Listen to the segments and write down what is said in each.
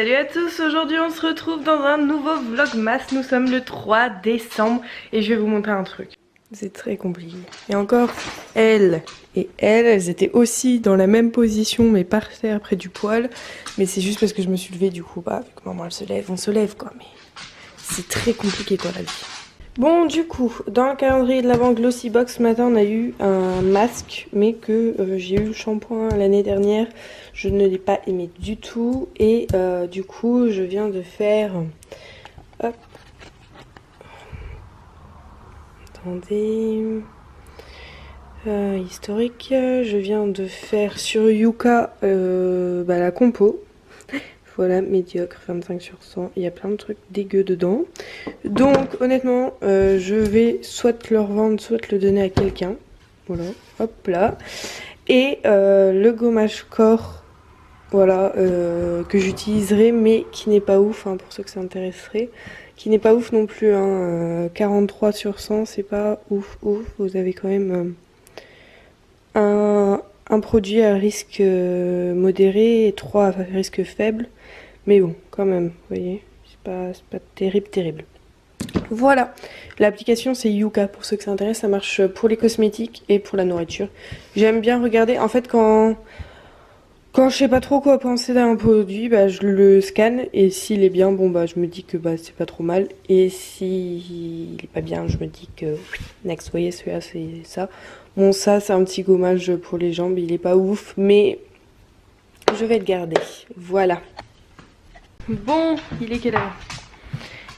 Salut à tous, aujourd'hui on se retrouve dans un nouveau vlogmas. Nous sommes le 3 décembre et je vais vous montrer un truc. C'est très compliqué. Et encore, elles étaient aussi dans la même position mais par terre près du poêle. Mais c'est juste parce que je me suis levée du coup, bah vu que maman elle se lève, on se lève quoi. Mais c'est très compliqué quoi la vie. Bon du coup, dans le calendrier de l'avant Glossybox ce matin on a eu un masque mais que j'ai eu le shampoing l'année dernière. Je ne l'ai pas aimé du tout et du coup je viens de faire... Hop. Attendez... historique, je viens de faire sur Yuka la compo. Voilà, médiocre, 25 sur 100. Il y a plein de trucs dégueux dedans. Donc, honnêtement, je vais soit le revendre, soit le donner à quelqu'un. Voilà, hop là. Et le gommage corps, voilà, que j'utiliserai, mais qui n'est pas ouf, hein, pour ceux que ça intéresserait. Qui n'est pas ouf non plus, hein, 43 sur 100, c'est pas ouf. Vous avez quand même un produit à risque modéré et 3 à risque faible. Mais bon, quand même, vous voyez, c'est pas terrible. Voilà, l'application c'est Yuka, pour ceux que ça intéresse, ça marche pour les cosmétiques et pour la nourriture. J'aime bien regarder, en fait quand je sais pas trop quoi penser d'un produit, bah je le scanne et s'il est bien, bon bah je me dis que bah c'est pas trop mal. Et s'il est pas bien, je me dis que next, vous voyez, celui-là c'est ça. Bon ça c'est un petit gommage pour les jambes, il est pas ouf, mais je vais le garder, voilà. Bon, il est quelle heure?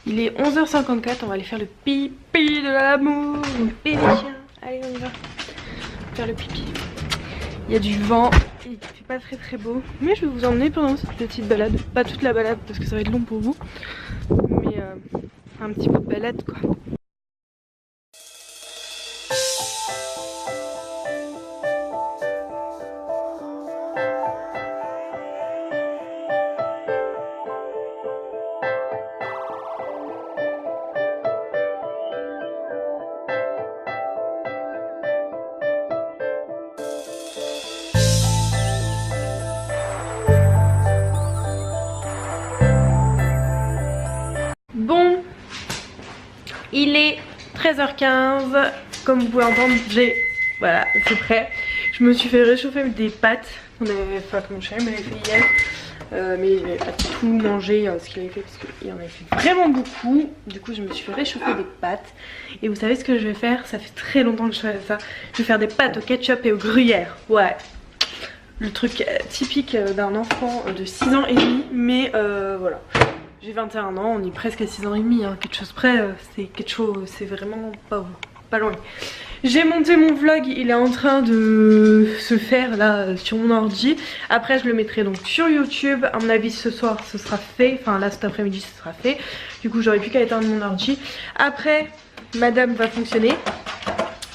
Il est 11h54, on va aller faire le pipi de l'amour. Le pipi des chiens. Allez, on y va. Faire le pipi. Il y a du vent, il fait pas très beau. Mais je vais vous emmener pendant cette petite balade. Pas toute la balade parce que ça va être long pour vous. Mais un petit peu de balade quoi. Bon, il est 13h15, comme vous pouvez entendre, voilà, c'est prêt. Je me suis fait réchauffer des pâtes, mon chéri m'avait fait hier, mais il n'avait pas tout mangé ce qu'il avait fait parce qu'il en avait fait vraiment beaucoup. Du coup je me suis fait réchauffer des pâtes et vous savez ce que je vais faire, ça fait très longtemps que je fais ça, je vais faire des pâtes au ketchup et au gruyère, ouais. Le truc typique d'un enfant de 6 ans et demi, mais voilà. J'ai 21 ans, on est presque à 6 ans et demi, hein. Quelque chose près, c'est vraiment pas loin. J'ai monté mon vlog, il est en train de se faire là sur mon ordi. Après je le mettrai donc sur YouTube, à mon avis ce soir ce sera fait, enfin là cet après-midi ce sera fait. Du coup j'aurai plus qu'à éteindre mon ordi. Après madame va fonctionner.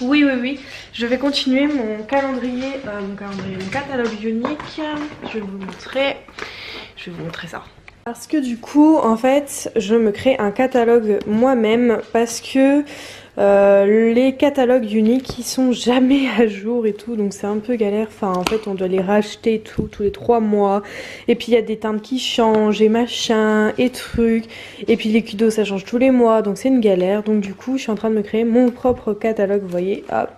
Oui, je vais continuer mon calendrier, mon catalogue unique. Je vais vous montrer ça. Parce que du coup, en fait, je me crée un catalogue moi-même parce que les catalogues uniques ils sont jamais à jour et tout, donc c'est un peu galère. Enfin, en fait, on doit les racheter tous les 3 mois. Et puis il y a des teintes qui changent et machin et trucs. Et puis les kudos ça change tous les mois, donc c'est une galère. Donc du coup, je suis en train de me créer mon propre catalogue. Vous voyez, hop,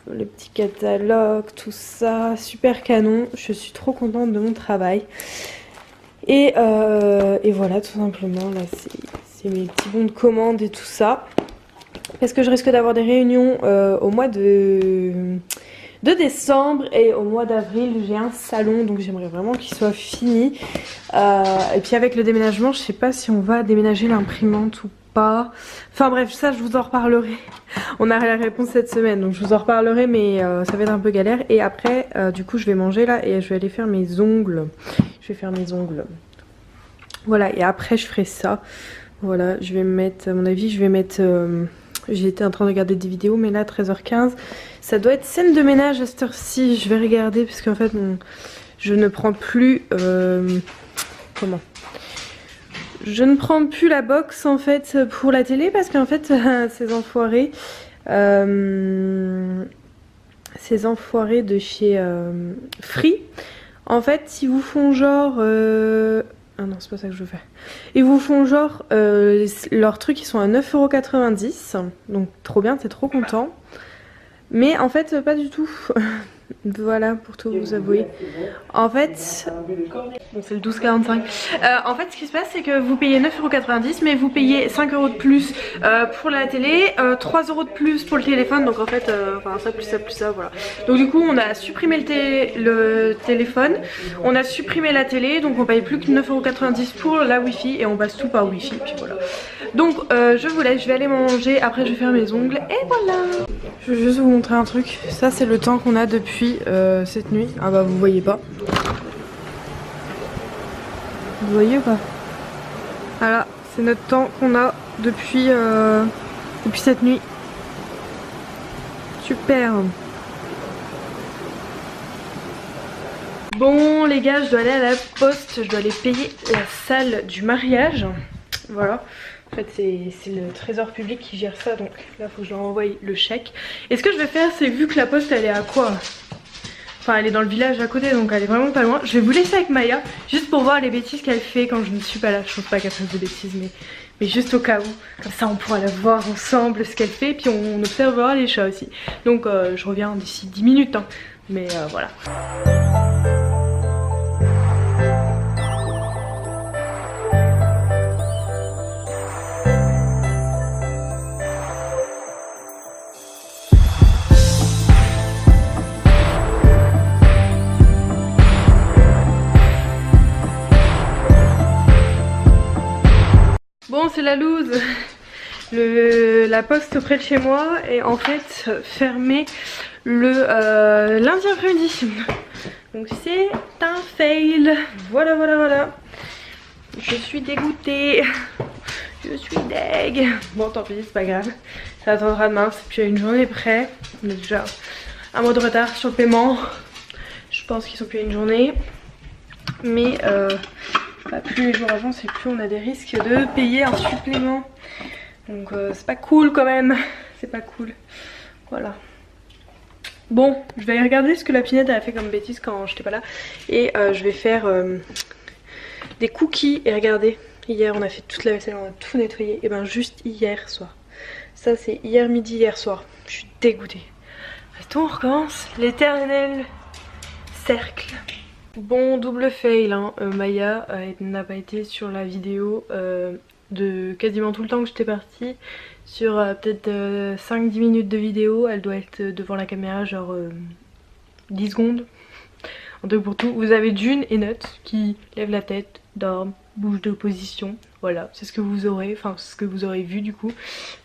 le petit catalogue, tout ça, super canon. Je suis trop contente de mon travail. Et voilà, tout simplement, là c'est mes petits bons de commande et tout ça. Parce que je risque d'avoir des réunions au mois de décembre et au mois d'avril j'ai un salon, donc j'aimerais vraiment qu'il soit fini. Et puis avec le déménagement, je sais pas si on va déménager l'imprimante ou pas. Enfin bref, ça je vous en reparlerai. On a la réponse cette semaine, donc je vous en reparlerai, mais ça va être un peu galère. Et après, du coup je vais manger là et je vais aller faire mes ongles. Je vais faire mes ongles. Voilà, et après je ferai ça. Voilà, je vais me mettre, à mon avis, je vais mettre... J'étais en train de regarder des vidéos, mais là, 13h15, ça doit être scène de ménage à cette heure-ci. Je vais regarder, parce qu'en fait, je ne prends plus... comment ? Je ne prends plus la box, en fait, pour la télé, parce qu'en fait, ces enfoirés de chez Free, en fait, ils vous font genre... Ah non, c'est pas ça que je veux faire. Ils vous font genre leurs trucs, ils sont à 9,90 €. Donc trop bien, t'es trop content. Mais en fait, pas du tout. Voilà, pour tout vous avouer. En fait, bon, c'est le 12,45. En fait, ce qui se passe, c'est que vous payez 9,90 €, mais vous payez 5 € de plus pour la télé, 3 € de plus pour le téléphone. Donc en fait, enfin ça plus ça plus ça, voilà. Donc du coup, on a supprimé le téléphone, on a supprimé la télé, donc on paye plus que 9,90 € pour la Wi-Fi et on passe tout par Wi-Fi. Puis voilà. Donc je vous laisse, je vais aller manger. Après, je vais faire mes ongles et voilà. Je vais juste vous montrer un truc. Ça, c'est le temps qu'on a depuis cette nuit. Ah bah vous voyez pas. Vous voyez ou pas? Voilà, c'est notre temps qu'on a depuis cette nuit. Super. Bon les gars, je dois aller à la poste. Je dois aller payer la salle du mariage. Voilà. En fait c'est le trésor public qui gère ça, donc là faut que je leur envoie le chèque. Et ce que je vais faire, c'est vu que la poste elle est à quoi? Enfin elle est dans le village à côté, donc elle est vraiment pas loin. Je vais vous laisser avec Maya, juste pour voir les bêtises qu'elle fait quand je ne suis pas là. Je trouve pas qu'elle fasse de bêtises, mais juste au cas où. Comme ça on pourra la voir ensemble ce qu'elle fait, puis on observera les chats aussi. Donc je reviens d'ici 10 minutes, hein. Mais voilà. Bon, c'est la loose. La poste près de chez moi est en fait fermée le lundi après-midi. Donc c'est un fail. Voilà, voilà, voilà. Je suis dégoûtée. Je suis deg. Bon, tant pis, c'est pas grave. Ça attendra demain. C'est plus une journée près. On est déjà un mois de retard sur le paiement. Je pense qu'ils sont plus à une journée. Mais plus les jours avancent et plus on a des risques de payer un supplément. Donc c'est pas cool quand même. C'est pas cool. Voilà. Bon, je vais aller regarder ce que la Pinette a fait comme bêtise quand j'étais pas là. Et je vais faire des cookies. Et regardez, hier on a fait toute la vaisselle, on a tout nettoyé. Et ben juste hier soir. Ça c'est hier midi, hier soir. Je suis dégoûtée. Restons, on recommence. L'éternel cercle. Bon, double fail, hein. Maya n'a pas été sur la vidéo de quasiment tout le temps que j'étais partie. Sur peut-être 5-10 minutes de vidéo, elle doit être devant la caméra genre 10 secondes. En tout pour tout, vous avez June et Nut qui lèvent la tête, dorment, bougent de position. Voilà, c'est ce que vous aurez, enfin c'est ce que vous aurez vu du coup.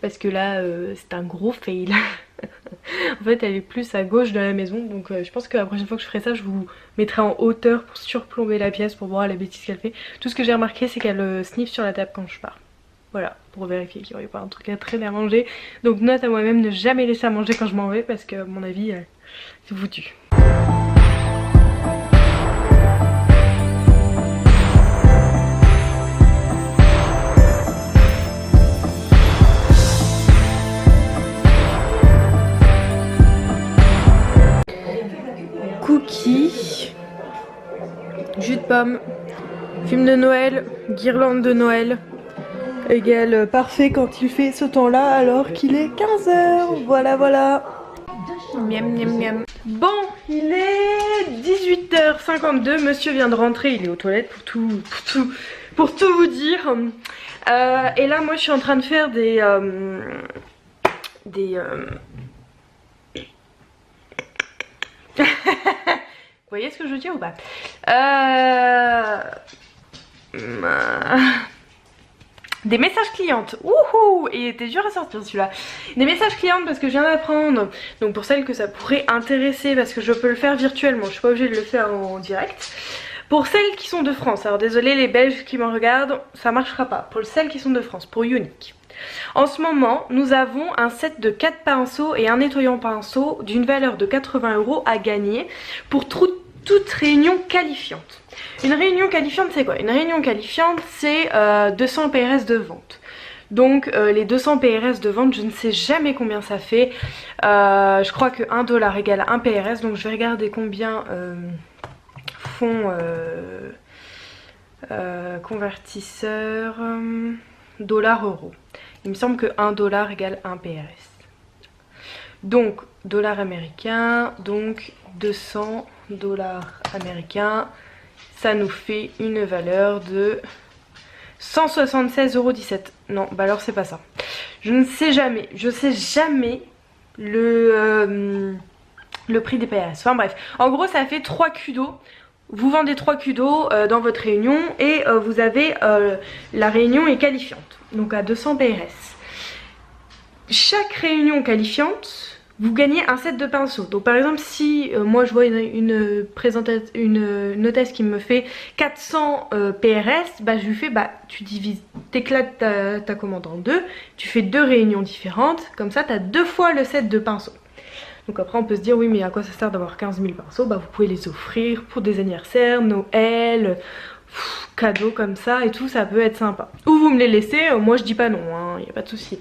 Parce que là, c'est un gros fail. En fait elle est plus à gauche de la maison, donc je pense que la prochaine fois que je ferai ça, je vous mettrai en hauteur pour surplomber la pièce pour voir la bêtise qu'elle fait. Tout ce que j'ai remarqué, c'est qu'elle sniffe sur la table quand je pars. Voilà, pour vérifier qu'il n'y aurait pas un truc à traîner à manger. Donc note à moi-même, ne jamais laisser à manger quand je m'en vais, parce que à mon avis c'est foutu. Cookies, jus de pomme, film de Noël, guirlande de Noël, égale parfait quand il fait ce temps-là alors qu'il est 15 h. Voilà, voilà. Miam, miam, miam. Bon, il est 18h52, monsieur vient de rentrer, il est aux toilettes pour tout vous dire. Et là, moi, je suis en train de faire des vous voyez ce que je veux dire ou pas? Des messages clientes. Wouhou! Il était dur à sortir celui-là. Des messages clientes parce que je viens d'apprendre. Donc pour celles que ça pourrait intéresser, parce que je peux le faire virtuellement, je suis pas obligée de le faire en direct. Pour celles qui sont de France, alors désolé les Belges qui me regardent, ça marchera pas. Pour celles qui sont de France, pour Unique. En ce moment, nous avons un set de 4 pinceaux et un nettoyant pinceau d'une valeur de 80 € à gagner pour toute réunion qualifiante. Une réunion qualifiante, c'est quoi? Une réunion qualifiante, c'est 200 PRS de vente. Donc les 200 PRS de vente, je ne sais jamais combien ça fait. Je crois que 1 $ égale 1 PRS, donc je vais regarder combien font Convertisseur dollar-euro. Il me semble que 1 dollar égale 1 PRS. Donc, dollar américain, donc 200 dollars américains. Ça nous fait une valeur de 176,17 €. Non, bah alors c'est pas ça. Je ne sais jamais. Je sais jamais le prix des PRS. Enfin bref. En gros, ça fait 3 culs d'eau. Vous vendez 3 culs d'eau dans votre réunion et vous avez la réunion est qualifiante. Donc à 200 PRS. Chaque réunion qualifiante, vous gagnez un set de pinceaux. Donc par exemple si moi je vois une hôtesse qui me fait 400 PRS, bah je lui fais tu divises, t'éclates ta commande en deux, tu fais 2 réunions différentes, comme ça tu as 2 fois le set de pinceaux. Donc après on peut se dire oui mais à quoi ça sert d'avoir 15 000 pinceaux, bah vous pouvez les offrir pour des anniversaires, Noël, cadeaux comme ça et tout, ça peut être sympa. Ou vous me les laissez, moi je dis pas non, hein, y a pas de souci.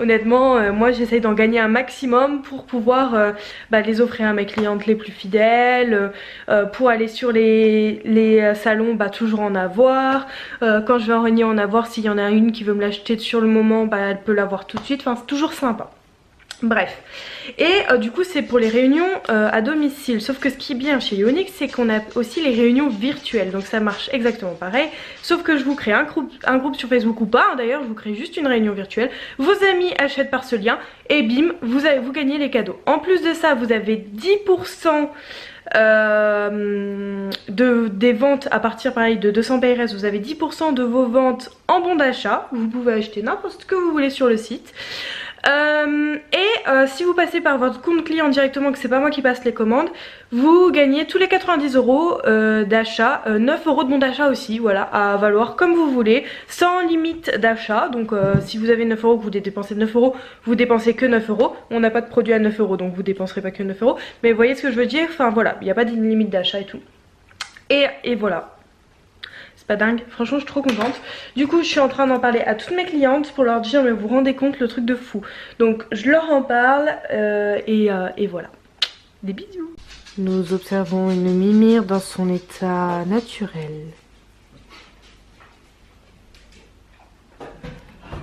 Honnêtement, moi j'essaye d'en gagner un maximum pour pouvoir les offrir à mes clientes les plus fidèles, pour aller sur les salons, toujours en avoir. Quand je vais en réunion en avoir, s'il y en a une qui veut me l'acheter sur le moment, elle peut l'avoir tout de suite, enfin c'est toujours sympa. Bref, et du coup c'est pour les réunions à domicile, sauf que ce qui est bien chez Yonex c'est qu'on a aussi les réunions virtuelles, donc ça marche exactement pareil, sauf que je vous crée un groupe sur Facebook ou pas, d'ailleurs je vous crée juste une réunion virtuelle, vos amis achètent par ce lien et bim, vous gagnez les cadeaux. En plus de ça vous avez 10% des ventes à partir pareil de 200 PRS, vous avez 10% de vos ventes en bon d'achat, vous pouvez acheter n'importe ce que vous voulez sur le site. Si vous passez par votre compte client directement, que c'est pas moi qui passe les commandes, vous gagnez tous les 90 € d'achat, 9 € de bon d'achat aussi, voilà, à valoir comme vous voulez, sans limite d'achat. Donc si vous avez 9 € que vous dépensez 9 €, vous dépensez que 9 €. On n'a pas de produit à 9 € donc vous dépenserez pas que 9 €. Mais vous voyez ce que je veux dire, enfin voilà, il n'y a pas de limite d'achat et tout. Et voilà. Pas dingue, franchement je suis trop contente. Du coup je suis en train d'en parler à toutes mes clientes pour leur dire mais vous vous rendez compte le truc de fou. Donc je leur en parle et voilà. Des bisous. Nous observons une mimire dans son état naturel.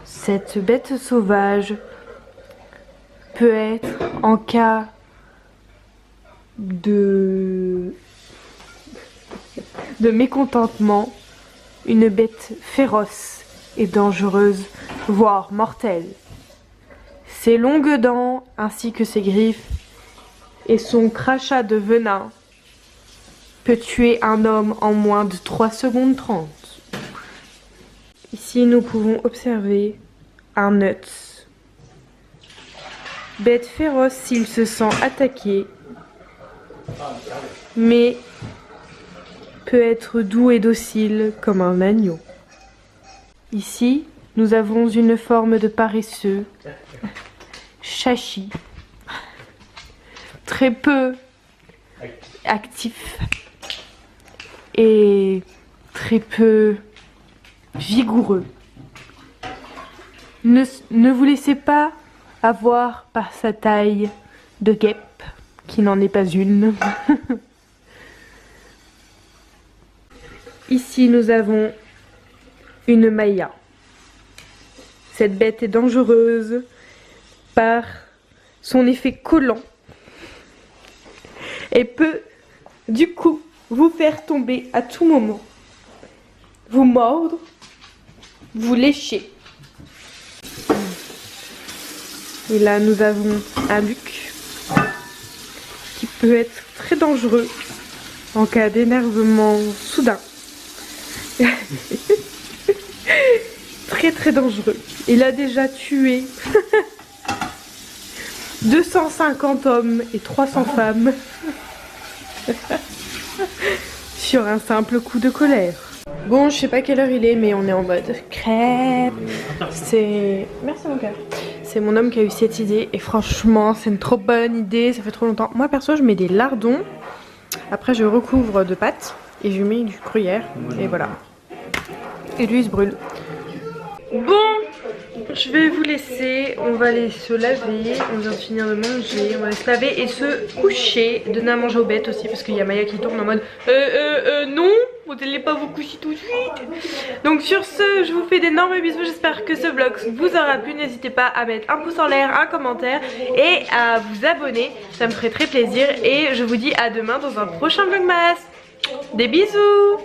Cette bête sauvage peut être en cas de mécontentement une bête féroce et dangereuse, voire mortelle. Ses longues dents ainsi que ses griffes et son crachat de venin peut tuer un homme en moins de 3 secondes 30. Ici nous pouvons observer un Nuts. Bête féroce s'il se sent attaqué, mais peut être doux et docile comme un agneau. Ici, nous avons une forme de paresseux, Chachi, très peu actif et très peu vigoureux. Ne vous laissez pas avoir par sa taille de guêpe, qui n'en est pas une. Ici nous avons une Maya. Cette bête est dangereuse par son effet collant et peut du coup vous faire tomber à tout moment, vous mordre, vous lécher. Et là nous avons un Luc qui peut être très dangereux en cas d'énervement soudain. Très dangereux. Il a déjà tué 250 hommes et 300 femmes sur un simple coup de colère. Bon, je sais pas quelle heure il est, mais on est en mode crêpe. C'est... Merci mon cœur. C'est mon homme qui a eu cette idée et franchement c'est une trop bonne idée, ça fait trop longtemps. Moi perso je mets des lardons, après je recouvre de pâte et je mets du gruyère et voilà. Et lui il se brûle. Bon, je vais vous laisser, on va aller se laver, on vient de finir de manger, on va aller se laver et se coucher, donner à manger aux bêtes aussi parce qu'il y a Maya qui tourne en mode non, vous n'allez pas vous coucher tout de suite. Donc sur ce, je vous fais d'énormes bisous, j'espère que ce vlog vous aura plu, n'hésitez pas à mettre un pouce en l'air, un commentaire et à vous abonner, ça me ferait très plaisir et je vous dis à demain dans un prochain vlogmas. Des bisous.